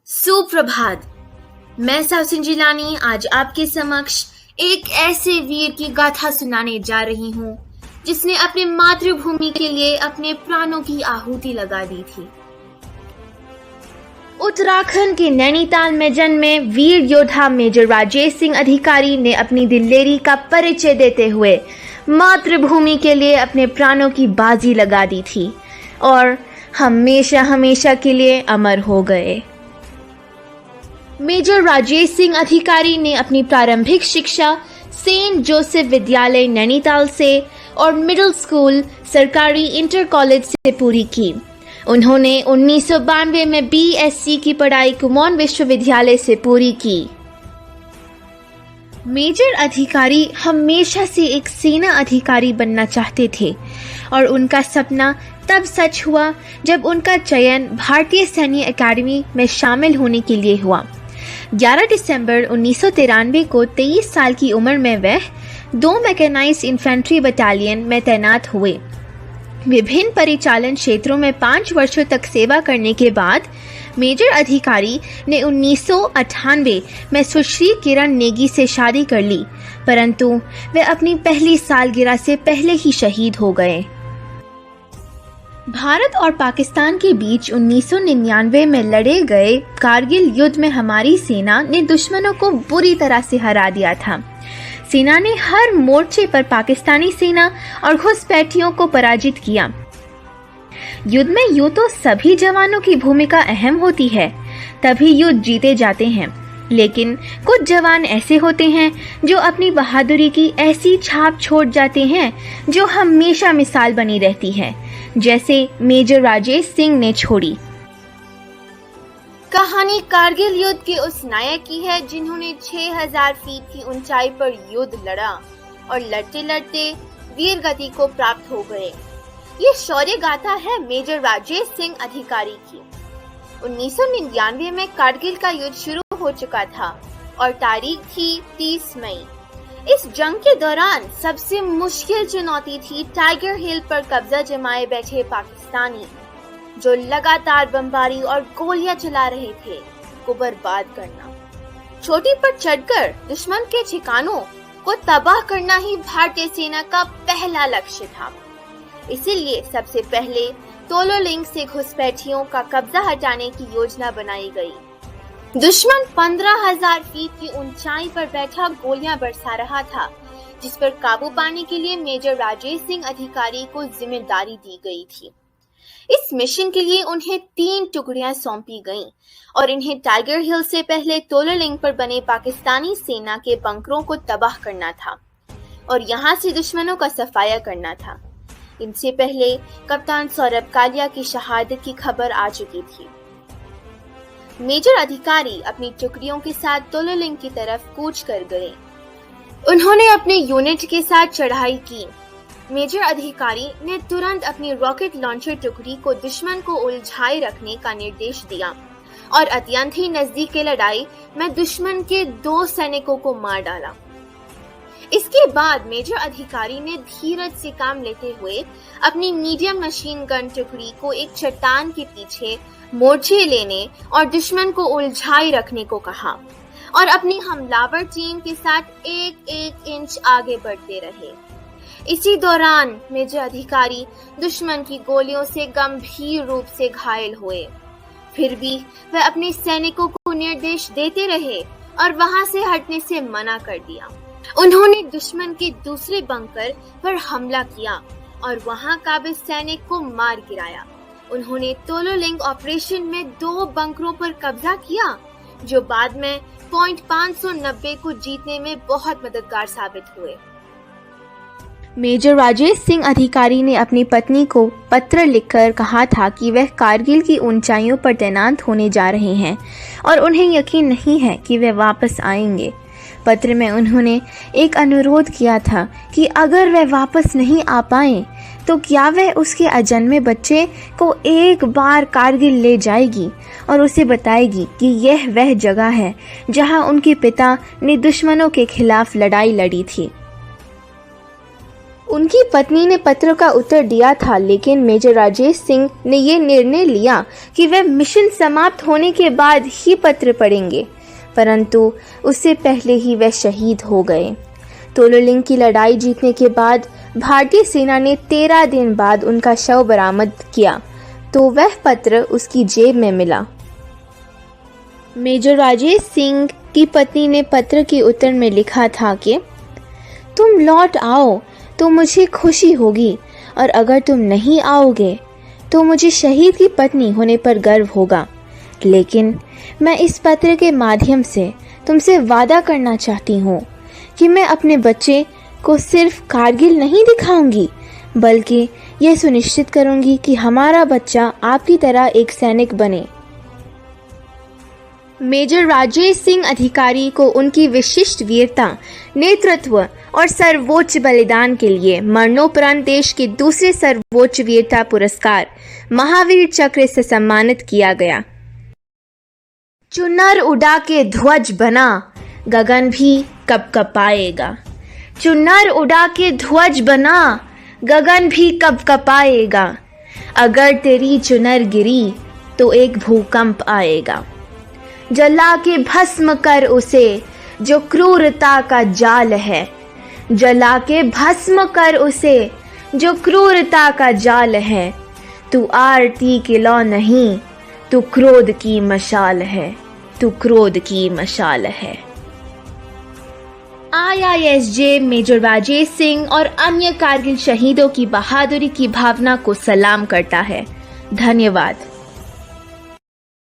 सुप्रभात। मैं साउसिन जिलानी आज आपके समक्ष एक ऐसे वीर की गाथा सुनाने जा रही हूँ जिसने अपने मातृभूमि के लिए अपने प्राणों की आहुति लगा दी थी। उत्तराखंड के नैनीताल में जन्मे वीर योद्धा मेजर राजेश सिंह अधिकारी ने अपनी दिलेरी का परिचय देते हुए मातृभूमि के लिए अपने प्राणों की बाजी लगा दी थी और हमेशा हमेशा के लिए अमर हो गए। मेजर राजेश सिंह अधिकारी ने अपनी प्रारंभिक शिक्षा सेंट जोसेफ विद्यालय नैनीताल से और मिडिल स्कूल सरकारी इंटर कॉलेज से पूरी की। उन्होंने 1992 में बीएससी की पढ़ाई कुमाऊं विश्वविद्यालय से पूरी की। मेजर अधिकारी हमेशा से एक सेना अधिकारी बनना चाहते थे और उनका सपना तब सच हुआ जब उनका चयन भारतीय सैन्य अकादमी में शामिल होने के लिए हुआ। 11 दिसंबर 1993 को 23 साल की उम्र में वह 2 मैकेनाइज्ड इन्फेंट्री बटालियन में तैनात हुए। विभिन्न परिचालन क्षेत्रों में 5 वर्षों तक सेवा करने के बाद मेजर अधिकारी ने 1998 में सुश्री किरण नेगी से शादी कर ली, परंतु वे अपनी पहली सालगिरह से पहले ही शहीद हो गए। भारत और पाकिस्तान के बीच 1999 में लड़े गए कारगिल युद्ध में हमारी सेना ने दुश्मनों को बुरी तरह से हरा दिया था। सेना ने हर मोर्चे पर पाकिस्तानी सेना और घुसपैठियों को पराजित किया। युद्ध में यूं तो सभी जवानों की भूमिका अहम होती है, तभी युद्ध जीते जाते हैं, लेकिन कुछ जवान ऐसे होते हैं जो अपनी बहादुरी की ऐसी छाप छोड़ जाते हैं जो हमेशा मिसाल बनी रहती है, जैसे मेजर राजेश सिंह ने छोड़ी। कहानी कारगिल युद्ध के उस नायक की है जिन्होंने 6000 फीट की ऊंचाई पर युद्ध लड़ा और लड़ते लड़ते वीर गति को प्राप्त हो गए। ये शौर्य गाथा है मेजर राजेश सिंह अधिकारी की। 1999 में कारगिल का युद्ध शुरू हो चुका था और तारीख थी 30 मई। इस जंग के दौरान सबसे मुश्किल चुनौती थी टाइगर हिल पर कब्जा जमाए बैठे पाकिस्तानी जो लगातार बमबारी और गोलियां चला रहे थे को बर्बाद करना। चोटी पर चढ़कर दुश्मन के ठिकानों को तबाह करना ही भारतीय सेना का पहला लक्ष्य था। इसीलिए सबसे पहले तोलोलिंग से घुसपैठियों का कब्जा हटाने की योजना बनाई गई। दुश्मन 15,000 फीट की ऊंचाई पर बैठा गोलियां बरसा रहा था, जिस पर काबू पाने के लिए मेजर राजेश सिंह अधिकारी को जिम्मेदारी दी गई थी। इस मिशन के लिए उन्हें 3 टुकड़ियां सौंपी गईं और इन्हें टाइगर हिल से पहले तोलोलिंग पर बने पाकिस्तानी सेना के बंकरों को तबाह करना था और यहां से दुश्मनों का सफाया करना था। इनसे पहले कप्तान सौरभ कालिया की शहादत की खबर आ चुकी थी। मेजर अधिकारी अपनी टुकड़ियों के साथ तोलोलिंग की तरफ कूच कर गए। उन्होंने अपने यूनिट के साथ चढ़ाई की। मेजर अधिकारी ने तुरंत अपनी रॉकेट लॉन्चर टुकड़ी को दुश्मन को उलझाए रखने का निर्देश दिया और अत्यंत ही नजदीक की लड़ाई में दुश्मन के 2 सैनिकों को मार डाला। इसके बाद मेजर अधिकारी ने धीरज से काम लेते हुए अपनी मीडियम मशीन गन टुकड़ी को एक चट्टान के पीछे मोर्चे लेने और दुश्मन को उलझाए रखने को कहा और अपनी हमलावर टीम के साथ 1-1 इंच आगे बढ़ते रहे। इसी दौरान मेजर अधिकारी दुश्मन की गोलियों से गंभीर रूप से घायल हुए। फिर भी वे अपने सैनिकों को निर्देश देते रहे और वहां से हटने से मना कर दिया। उन्होंने दुश्मन के दूसरे बंकर पर हमला किया और वहां काबिज सैनिक को मार गिराया। उन्होंने तोलोलिंग ऑपरेशन में 2 बंकरों पर कब्जा किया, जो बाद में पॉइंट 590 को जीतने में बहुत मददगार साबित हुए। मेजर राजेश सिंह अधिकारी ने अपनी पत्नी को पत्र लिखकर कहा था कि वह कारगिल की ऊंचाइयों पर तैनात होने जा रहे हैं और उन्हें यकीन नहीं है कि वे वापस आएंगे। पत्र में उन्होंने एक अनुरोध किया था कि अगर वह वापस नहीं आ पाए तो क्या वह उसके अजन्मे बच्चे को एक बार कारगिल ले जाएगी और उसे बताएगी कि यह वह जगह है जहां उनके पिता ने दुश्मनों के खिलाफ लड़ाई लड़ी थी। उनकी पत्नी ने पत्र का उत्तर दिया था, लेकिन मेजर राजेश सिंह ने यह निर्णय लिया कि वह मिशन समाप्त होने के बाद ही पत्र पढ़ेंगे, परंतु उससे पहले ही वह शहीद हो गए। तोलोलिंग की लड़ाई जीतने के बाद भारतीय सेना ने 13 दिन बाद उनका शव बरामद किया, तो वह पत्र उसकी जेब में मिला। मेजर राजेश सिंह की पत्नी ने पत्र के उत्तर में लिखा था कि तुम लौट आओ तो मुझे खुशी होगी, और अगर तुम नहीं आओगे तो मुझे शहीद की पत्नी होने पर गर्व होगा। लेकिन मैं इस पत्र के माध्यम से तुमसे वादा करना चाहती हूँ कि मैं अपने बच्चे को सिर्फ कारगिल नहीं दिखाऊंगी, बल्कि यह सुनिश्चित करूंगी कि हमारा बच्चा आपकी तरह एक सैनिक बने। मेजर राजेश सिंह अधिकारी को उनकी विशिष्ट वीरता, नेतृत्व और सर्वोच्च बलिदान के लिए मरणोपरांत देश के दूसरे सर्वोच्च वीरता पुरस्कार महावीर चक्र से सम्मानित किया गया। चुनर उड़ा के ध्वज बना, गगन भी कपकपाएगा। चुनर उड़ा के ध्वज बना, गगन भी कपकपाएगा। अगर तेरी चुनर गिरी तो एक भूकंप आएगा। जला के भस्म कर उसे जो क्रूरता का जाल है। जला के भस्म कर उसे जो क्रूरता का जाल है। तू आरती की लौ नहीं, तू क्रोध की मशाल है। तू क्रोध की मशाल है। IISJ मेजर राजेश सिंह और अन्य कारगिल शहीदों की बहादुरी की भावना को सलाम करता है। धन्यवाद।